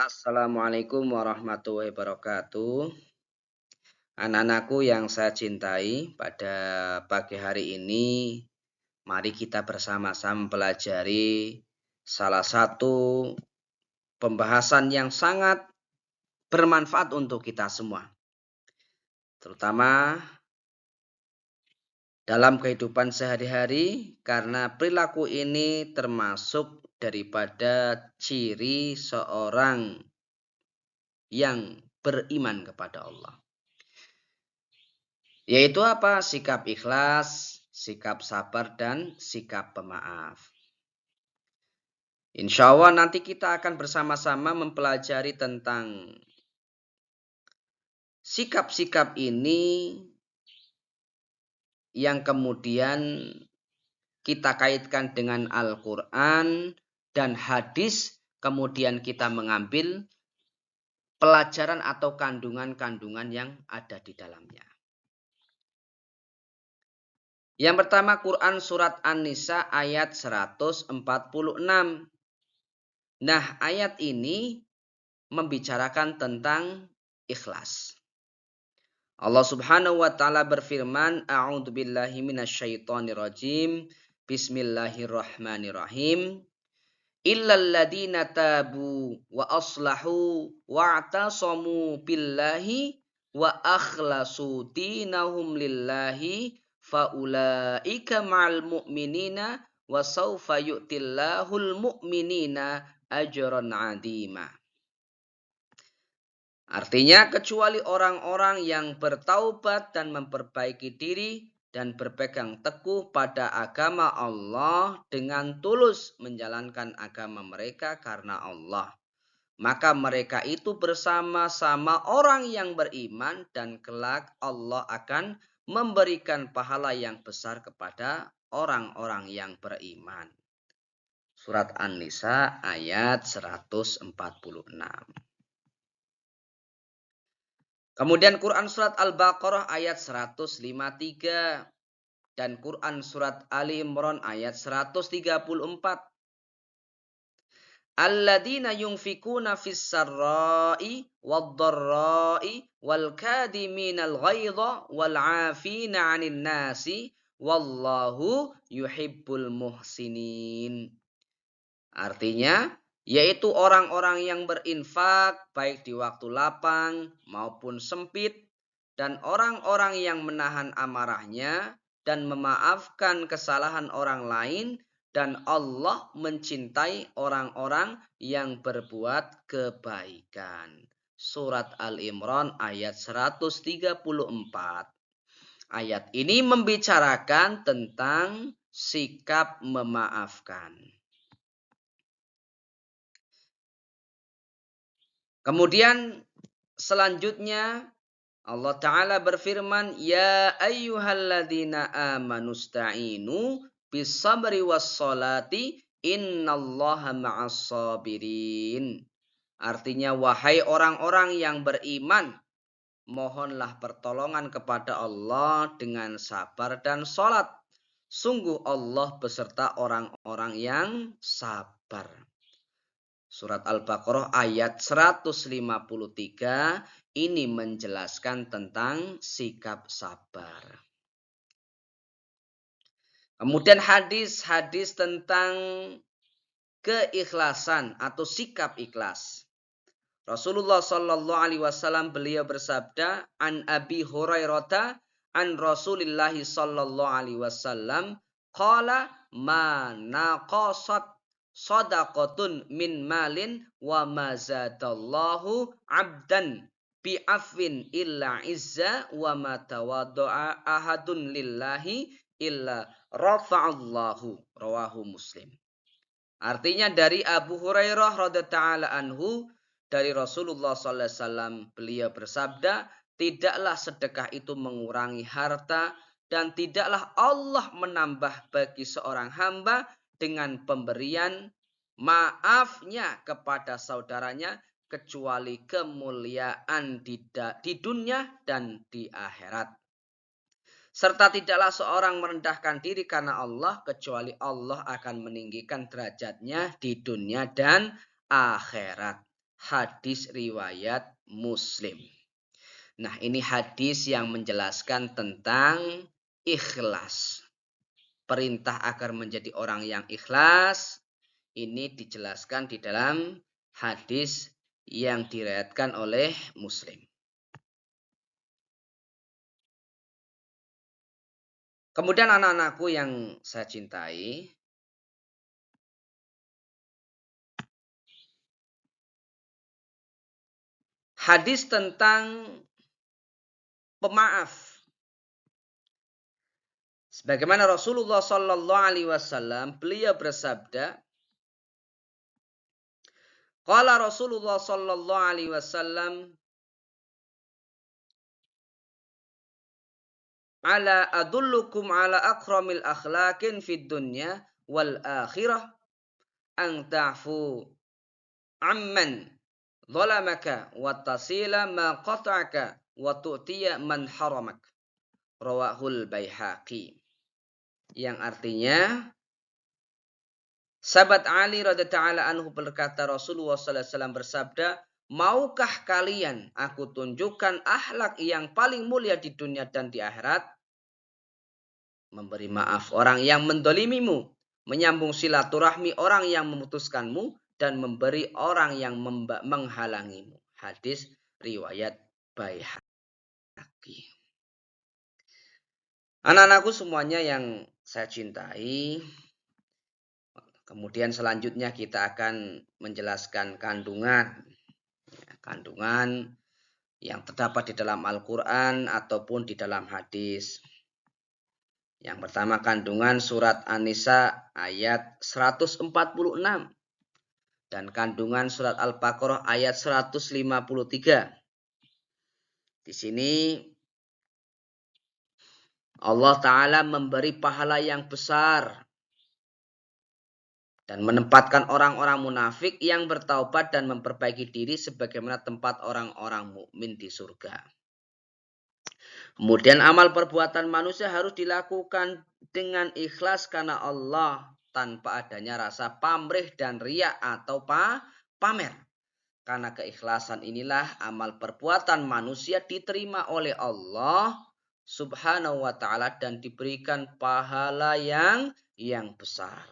Assalamualaikum warahmatullahi wabarakatuh. Anak-anakku yang saya cintai, pada pagi hari ini mari kita bersama-sama mempelajari salah satu pembahasan yang sangat bermanfaat untuk kita semua. Terutama dalam kehidupan sehari-hari, karena perilaku ini termasuk daripada ciri seorang yang beriman kepada Allah. Yaitu apa? Sikap ikhlas, sikap sabar, dan sikap pemaaf. Insya Allah nanti kita akan bersama-sama mempelajari tentang sikap-sikap ini yang kemudian kita kaitkan dengan Al-Quran dan hadis, kemudian kita mengambil pelajaran atau kandungan-kandungan yang ada di dalamnya. Yang pertama, Quran surat An-Nisa ayat 146. Nah, ayat ini membicarakan tentang ikhlas. Allah Subhanahu wa taala berfirman, A'udzubillahi minasyaitonirrajim. Bismillahirrahmanirrahim. Illal ladzina tabu wa aslahu wa'tasamu billahi wa akhlasu dinahum lillahi faulaika ma'al mu'minina wa sawfa yu'tillahul mu'minina ajran 'azima. Artinya, kecuali orang-orang yang bertaubat dan memperbaiki diri dan berpegang teguh pada agama Allah dengan tulus menjalankan agama mereka karena Allah, maka mereka itu bersama-sama orang yang beriman dan kelak Allah akan memberikan pahala yang besar kepada orang-orang yang beriman. Surat An-Nisa ayat 146. Kemudian Quran surat Al-Baqarah ayat 153 dan Quran surat Ali Imran ayat 134. Alladzina yunfikuna fis sarra'i wad-dharra'i wal kadiminal ghaidha wal 'afina 'anil nasi wallahu yuhibbul muhsinin. Artinya, yaitu orang-orang yang berinfak baik di waktu lapang maupun sempit, dan orang-orang yang menahan amarahnya dan memaafkan kesalahan orang lain, dan Allah mencintai orang-orang yang berbuat kebaikan. Surat Al-Imran ayat 134. Ayat ini membicarakan tentang sikap memaafkan. Kemudian selanjutnya Allah Ta'ala berfirman, Ya ayyuhalladzina amanusta'inu bisabri wassalati innallaha ma'as-sabirin. Artinya, wahai orang-orang yang beriman, mohonlah pertolongan kepada Allah dengan sabar dan salat. Sungguh Allah beserta orang-orang yang sabar. Surat Al-Baqarah ayat 153 ini menjelaskan tentang sikap sabar. Kemudian hadis-hadis tentang keikhlasan atau sikap ikhlas. Rasulullah sallallahu alaihi wasallam beliau bersabda, An Abi Hurairah an Rasulillah sallallahu alaihi wasallam qala ma naqasat shadaqatun min malin wa ma zadallahu 'abdan bi'afwin illa izza wa ma tawadda'a ahadun lillahi illa rafa'allahu, rawahu Muslim. Artinya, dari Abu Hurairah radhiyallahu anhu, dari Rasulullah sallallahu alaihi wasallam, beliau bersabda, tidaklah sedekah itu mengurangi harta dan tidaklah Allah menambah bagi seorang hamba dengan pemberian maafnya kepada saudaranya kecuali kemuliaan di dunia dan di akhirat. Serta tidaklah seorang merendahkan diri karena Allah kecuali Allah akan meninggikan derajatnya di dunia dan akhirat. hadis riwayat Muslim. Nah, ini hadis yang menjelaskan tentang ikhlas. Perintah agar menjadi orang yang ikhlas ini dijelaskan di dalam hadis yang diriwayatkan oleh Muslim. Kemudian anak-anakku yang saya cintai, hadis tentang pemaaf. Sebagaimana Rasulullah Sallallahu Alaihi Wasallam, beliau bersabda, qala Rasulullah Sallallahu Alaihi Wasallam, ala adullukum ala akramil akhlaqin fid dunya wal akhirah an ta'fu amman zalamaka wa tasila ma qata'aka wa tu'tiya man haramak. Rawahul Baihaqi. Yang artinya, sahabat Ali radhiyallahu anhu berkata, Rasulullah sallallahu alaihi wasallam bersabda, maukah kalian aku tunjukkan akhlak yang paling mulia di dunia dan di akhirat? Memberi maaf orang yang mendolimimu, menyambung silaturahmi orang yang memutuskanmu, dan memberi orang yang menghalangimu. Hadis riwayat Baihaqi. Anak-anakku semuanya yang saya cintai, kemudian selanjutnya kita akan menjelaskan kandungan yang terdapat di dalam Al-Quran ataupun di dalam hadis. Yang pertama kandungan surat An-Nisa ayat 146 dan kandungan surat Al-Baqarah ayat 153. Di sini Allah Ta'ala memberi pahala yang besar dan menempatkan orang-orang munafik yang bertaubat dan memperbaiki diri sebagaimana tempat orang-orang mukmin di surga. Kemudian amal perbuatan manusia harus dilakukan dengan ikhlas karena Allah tanpa adanya rasa pamrih dan riya atau pamer. Karena keikhlasan inilah amal perbuatan manusia diterima oleh Allah Subhanahu wa ta'ala dan diberikan pahala yang besar.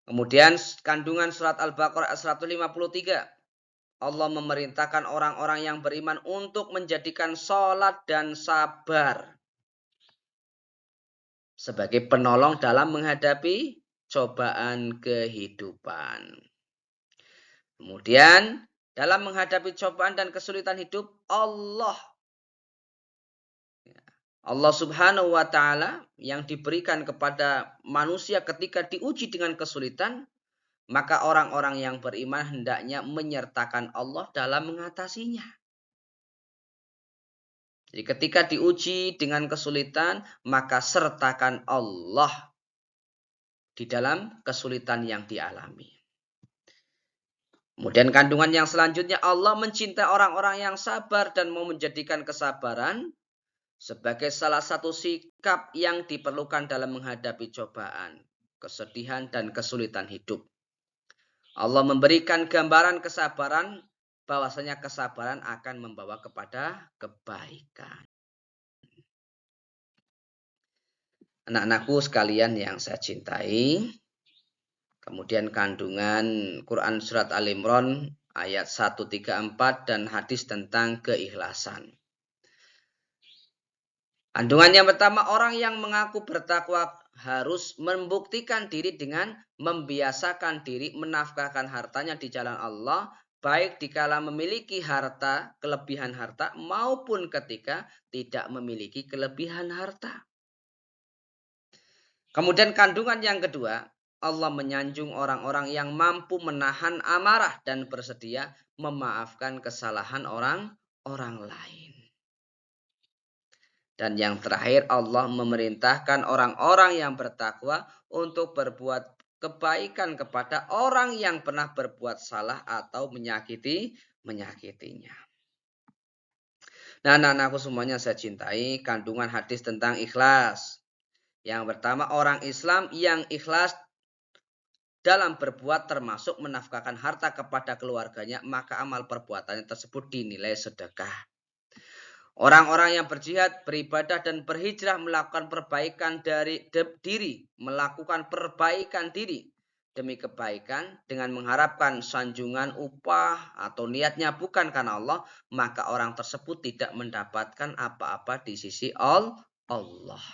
Kemudian kandungan surat Al-Baqarah 153. Allah memerintahkan orang-orang yang beriman untuk menjadikan sholat dan sabar sebagai penolong dalam menghadapi cobaan kehidupan. Kemudian dalam menghadapi cobaan dan kesulitan hidup, Allah Subhanahu wa ta'ala yang diberikan kepada manusia ketika diuji dengan kesulitan, maka orang-orang yang beriman hendaknya menyertakan Allah dalam mengatasinya. Jadi ketika diuji dengan kesulitan, maka sertakan Allah di dalam kesulitan yang dialami. Kemudian kandungan yang selanjutnya, Allah mencintai orang-orang yang sabar dan mau menjadikan kesabaran sebagai salah satu sikap yang diperlukan dalam menghadapi cobaan, kesedihan, dan kesulitan hidup. Allah memberikan gambaran kesabaran, bahwasanya kesabaran akan membawa kepada kebaikan. Anak-anakku sekalian yang saya cintai, kemudian kandungan Quran Surat Al-Imran ayat 134 dan hadis tentang keikhlasan. Kandungan yang pertama, orang yang mengaku bertakwa harus membuktikan diri dengan membiasakan diri menafkahkan hartanya di jalan Allah, baik dikala memiliki harta, kelebihan harta, maupun ketika tidak memiliki kelebihan harta. Kemudian kandungan yang kedua, Allah menyanjung orang-orang yang mampu menahan amarah dan bersedia memaafkan kesalahan orang lain. Dan yang terakhir, Allah memerintahkan orang-orang yang bertakwa untuk berbuat kebaikan kepada orang yang pernah berbuat salah atau menyakitinya. Nah, anak-anakku semuanya saya cintai, kandungan hadis tentang ikhlas. Yang pertama, orang Islam yang ikhlas dalam berbuat termasuk menafkahkan harta kepada keluarganya, maka amal perbuatannya tersebut dinilai sedekah. Orang-orang yang berjihad, beribadah dan berhijrah melakukan perbaikan diri, melakukan perbaikan diri demi kebaikan dengan mengharapkan sanjungan upah atau niatnya bukan karena Allah, maka orang tersebut tidak mendapatkan apa-apa di sisi Allah.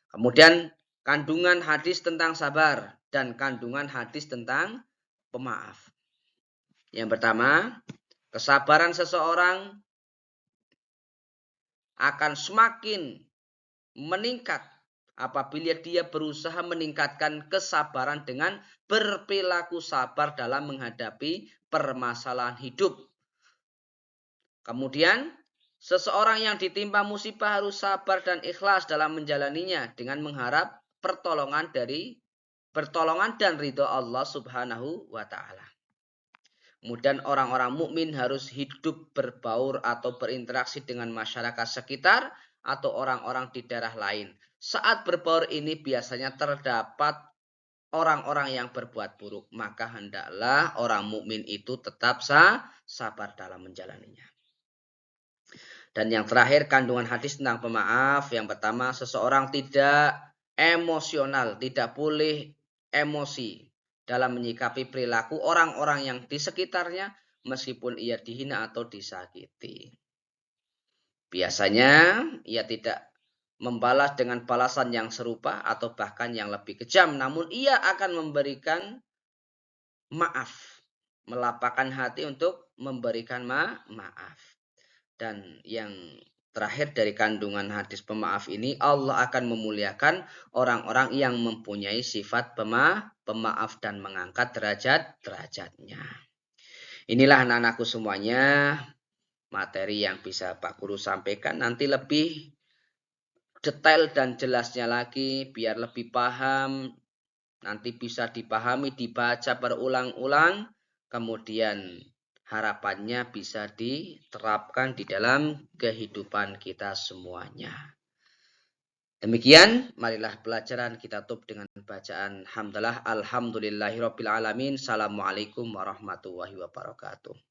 Kemudian kandungan hadis tentang sabar dan kandungan hadis tentang pemaaf. Yang pertama, kesabaran seseorang akan semakin meningkat apabila dia berusaha meningkatkan kesabaran dengan berperilaku sabar dalam menghadapi permasalahan hidup. Kemudian, seseorang yang ditimpa musibah harus sabar dan ikhlas dalam menjalaninya dengan mengharap pertolongan dan ridho Allah Subhanahu wa taala. Kemudian orang-orang mukmin harus hidup berbaur atau berinteraksi dengan masyarakat sekitar atau orang-orang di daerah lain. Saat berbaur ini biasanya terdapat orang-orang yang berbuat buruk, maka hendaklah orang mukmin itu tetap sabar dalam menjalaninya. Dan yang terakhir, kandungan hadis tentang pemaaf. Yang pertama, seseorang tidak emosional, tidak boleh emosi dalam menyikapi perilaku orang-orang yang di sekitarnya meskipun ia dihina atau disakiti. Biasanya ia tidak membalas dengan balasan yang serupa atau bahkan yang lebih kejam, namun ia akan memberikan maaf, melapangkan hati untuk memberikan maaf. Dan yang terakhir dari kandungan hadis pemaaf ini, Allah akan memuliakan orang-orang yang mempunyai sifat pemaaf dan mengangkat derajatnya. Inilah anak-anakku semuanya materi yang bisa Pak Guru sampaikan. Nanti lebih detail dan jelasnya lagi biar lebih paham. Nanti bisa dipahami, dibaca berulang-ulang. Kemudian harapannya bisa diterapkan di dalam kehidupan kita semuanya. Demikian, marilah pelajaran kita tutup dengan bacaan hamdalah alhamdulillahirabbil alamin. Assalamualaikum warahmatullahi wabarakatuh.